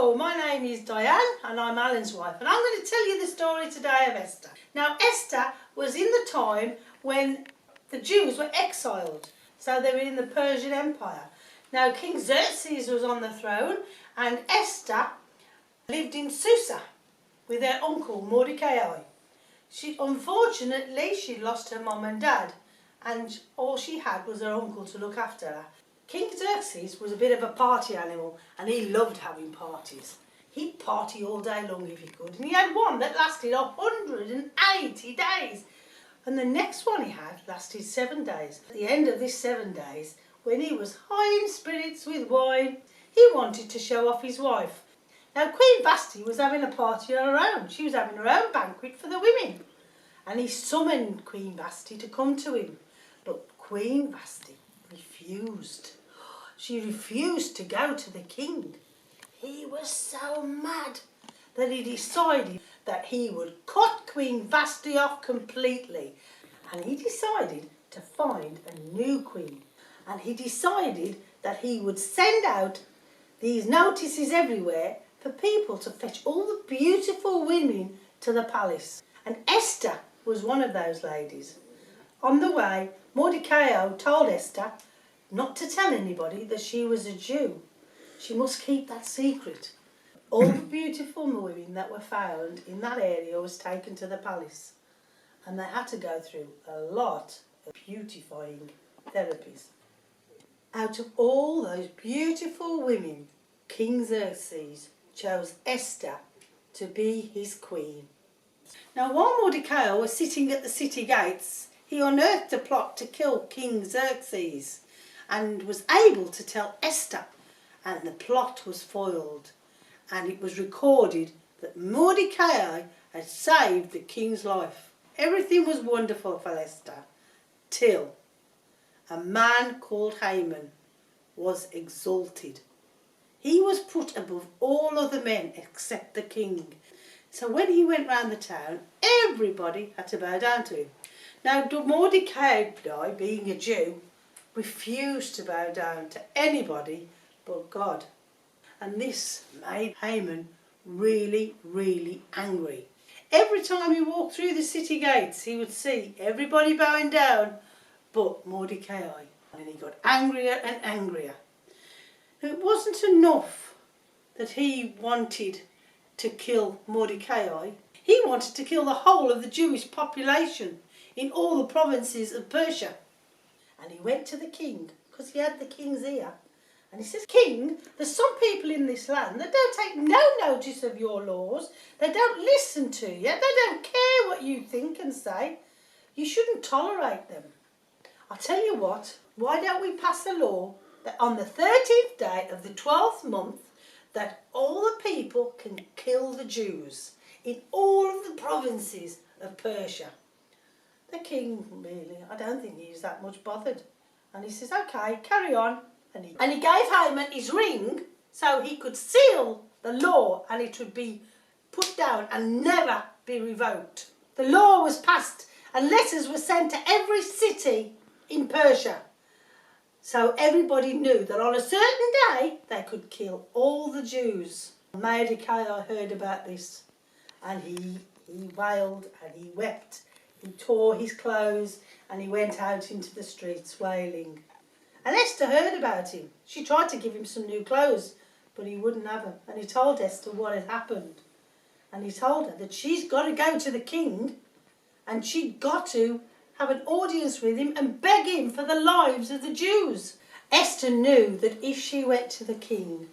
Hello, my name is Dianne and I'm Alan's wife, and I'm going to tell you the story today of Esther. Now Esther was in the time when the Jews were exiled, so they were in the Persian Empire. Now King Xerxes was on the throne and Esther lived in Susa with her uncle Mordecai. Unfortunately she lost her mum and dad, and all she had was her uncle to look after her. King Xerxes was a bit of a party animal and he loved having parties. He'd party all day long if he could, and he had one that lasted 180 days. And the next one he had lasted 7 days. At the end of this 7 days, when he was high in spirits with wine, he wanted to show off his wife. Now Queen Vashti was having a party of her own. She was having her own banquet for the women. And he summoned Queen Vashti to come to him. But Queen Vashti refused. She refused to go to the king. He was so mad that he decided that he would cut Queen Vashti off completely. And he decided to find a new queen. And he decided that he would send out these notices everywhere for people to fetch all the beautiful women to the palace. And Esther was one of those ladies. On the way, Mordecai told Esther not to tell anybody that she was a Jew. She must keep that secret. All the beautiful women that were found in that area was taken to the palace, and they had to go through a lot of beautifying therapies. Out of all those beautiful women, King Xerxes chose Esther to be his queen. Now while Mordecai was sitting at the city gates, he unearthed a plot to kill King Xerxes and was able to tell Esther, and the plot was foiled, and it was recorded that Mordecai had saved the king's life. Everything was wonderful for Esther till a man called Haman was exalted. He was put above all other men except the king. So when he went round the town, everybody had to bow down to him. Now Mordecai, being a Jew, refused to bow down to anybody but God. And this made Haman really, really angry. Every time he walked through the city gates, he would see everybody bowing down but Mordecai. And he got angrier and angrier. It wasn't enough that he wanted to kill Mordecai. He wanted to kill the whole of the Jewish population in all the provinces of Persia. And he went to the king, because he had the king's ear. And he says, King, there's some people in this land that don't take no notice of your laws. They don't listen to you. They don't care what you think and say. You shouldn't tolerate them. I'll tell you what, why don't we pass a law that on the 13th day of the 12th month, that all the people can kill the Jews in all of the provinces of Persia. The king, really, I don't think he was that much bothered. And he says, okay, carry on. And he gave Haman his ring so he could seal the law and it would be put down and never be revoked. The law was passed and letters were sent to every city in Persia. So everybody knew that on a certain day they could kill all the Jews. Mordecai heard about this and he wailed and he wept. He tore his clothes and he went out into the streets wailing. And Esther heard about him. She tried to give him some new clothes, but he wouldn't have them. And he told Esther what had happened. And he told her that she's got to go to the king and she'd got to have an audience with him and beg him for the lives of the Jews. Esther knew that if she went to the king,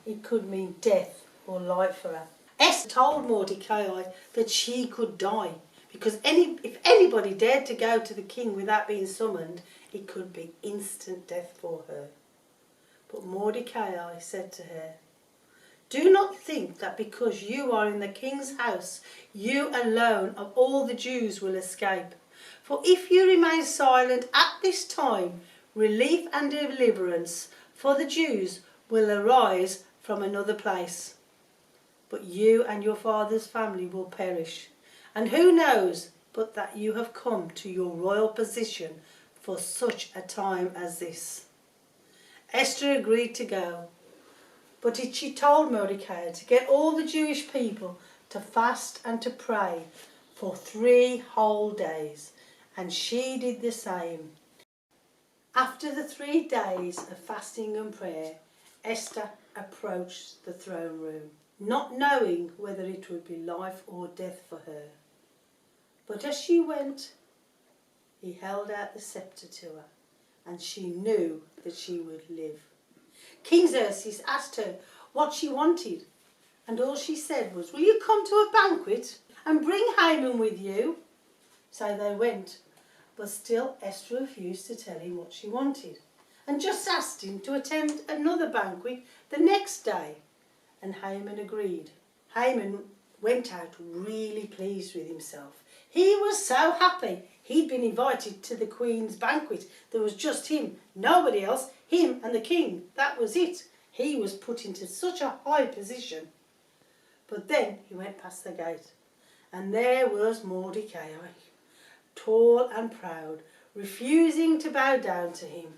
it could mean death or life for her. Esther told Mordecai that she could die, because if anybody dared to go to the king without being summoned, it could be instant death for her. But Mordecai said to her, do not think that because you are in the king's house, you alone of all the Jews will escape. For if you remain silent at this time, relief and deliverance for the Jews will arise from another place. But you and your father's family will perish. And who knows but that you have come to your royal position for such a time as this. Esther agreed to go. But she told Mordecai to get all the Jewish people to fast and to pray for 3 whole days, and she did the same. After the 3 days of fasting and prayer, Esther approached the throne room, not knowing whether it would be life or death for her. But as she went, he held out the sceptre to her, and she knew that she would live. King Xerxes asked her what she wanted, and all she said was, "Will you come to a banquet and bring Haman with you?" So they went, but still Esther refused to tell him what she wanted, and just asked him to attend another banquet the next day, and Haman agreed. Haman went out really pleased with himself. He was so happy. He'd been invited to the Queen's banquet. There was just him, nobody else, him and the king. That was it. He was put into such a high position. But then he went past the gate, and there was Mordecai, tall and proud, refusing to bow down to him.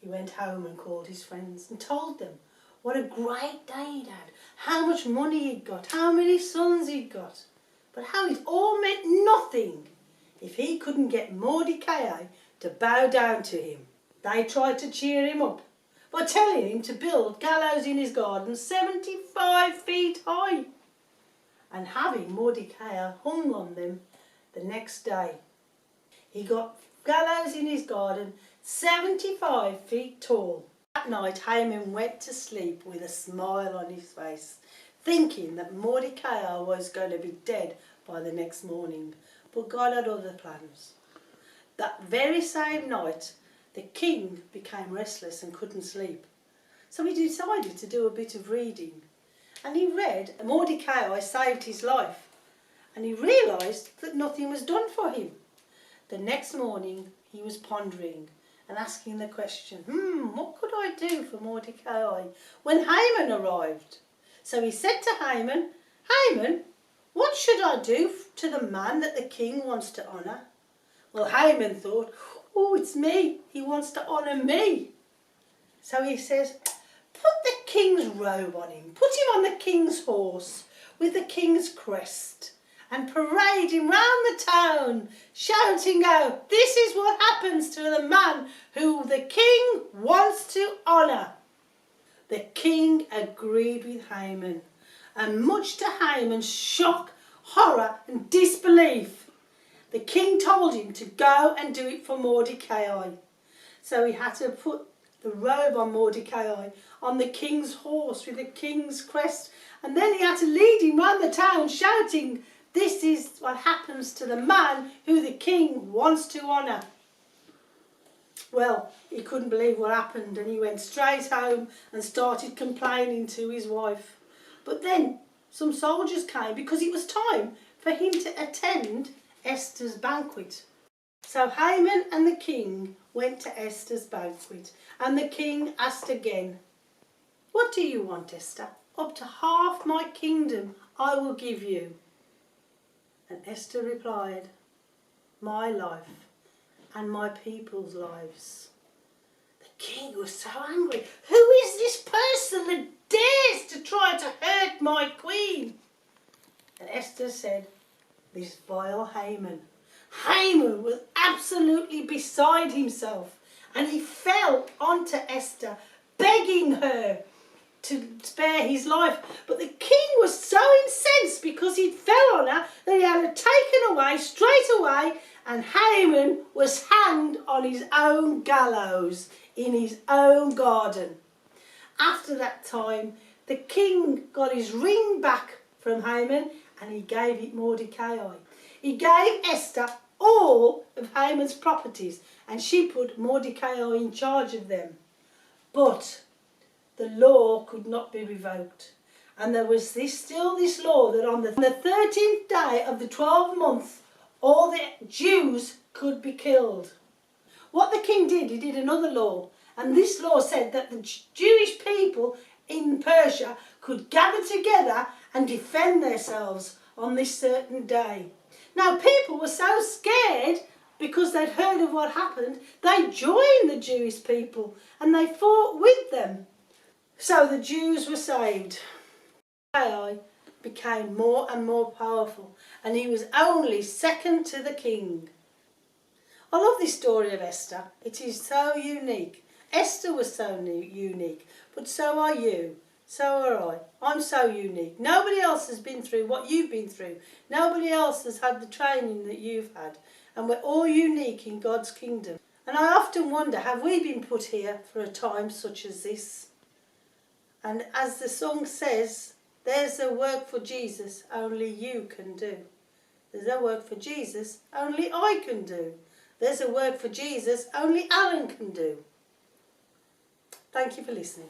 He went home and called his friends and told them what a great day he'd had, how much money he'd got, how many sons he'd got, but how it all meant nothing if he couldn't get Mordecai to bow down to him. They tried to cheer him up by telling him to build gallows in his garden 75 feet high and having Mordecai hung on them the next day. He got gallows in his garden 75 feet tall. That night Haman went to sleep with a smile on his face, thinking that Mordecai was going to be dead by the next morning. But God had other plans. That very same night, the king became restless and couldn't sleep. So he decided to do a bit of reading. And he read Mordecai saved his life. And he realised that nothing was done for him. The next morning he was pondering and asking the question, what could I do for Mordecai when Haman arrived? So he said to Haman, "Haman, what should I do to the man that the king wants to honour?" Well, Haman thought, "Oh, it's me. He wants to honour me." So he says, "Put the king's robe on him. Put him on the king's horse with the king's crest and parade him round the town, shouting out, 'This is what happens to the man who the king wants to honour.'" The king agreed with Haman, and much to Haman's shock, horror and disbelief, the king told him to go and do it for Mordecai. So he had to put the robe on Mordecai on the king's horse with the king's crest, and then he had to lead him round the town shouting, "This is what happens to the man who the king wants to honour." Well, he couldn't believe what happened, and he went straight home and started complaining to his wife. But then some soldiers came because it was time for him to attend Esther's banquet. So Haman and the king went to Esther's banquet, and the king asked again, "What do you want, Esther? Up to half my kingdom I will give you." And Esther replied, "My life and my people's lives." The king was so angry. "Who is this person that dares to try to hurt my queen?" And Esther said, "This vile Haman." Haman was absolutely beside himself, and he fell onto Esther, begging her to spare his life. But the king was so incensed because he'd fell on her that he had her taken away straight away, and Haman was hanged on his own gallows in his own garden. After that time, the king got his ring back from Haman, and he gave it Mordecai. He gave Esther all of Haman's properties, and she put Mordecai in charge of them. But the law could not be revoked, and there was still this law that on the 13th day of the 12th month, all the Jews could be killed. What the king did, he did another law, and this law said that the Jewish people in Persia could gather together and defend themselves on this certain day. Now, people were so scared because they'd heard of what happened, they joined the Jewish people and they fought with them. So the Jews were saved. Ai became more and more powerful, and he was only second to the king. I love this story of Esther. It is so unique. Esther was so unique, but so are you. So are I. I'm so unique. Nobody else has been through what you've been through. Nobody else has had the training that you've had. And we're all unique in God's kingdom. And I often wonder, have we been put here for a time such as this? And as the song says, there's a work for Jesus only you can do. There's a work for Jesus only I can do. There's a work for Jesus only Alan can do. Thank you for listening.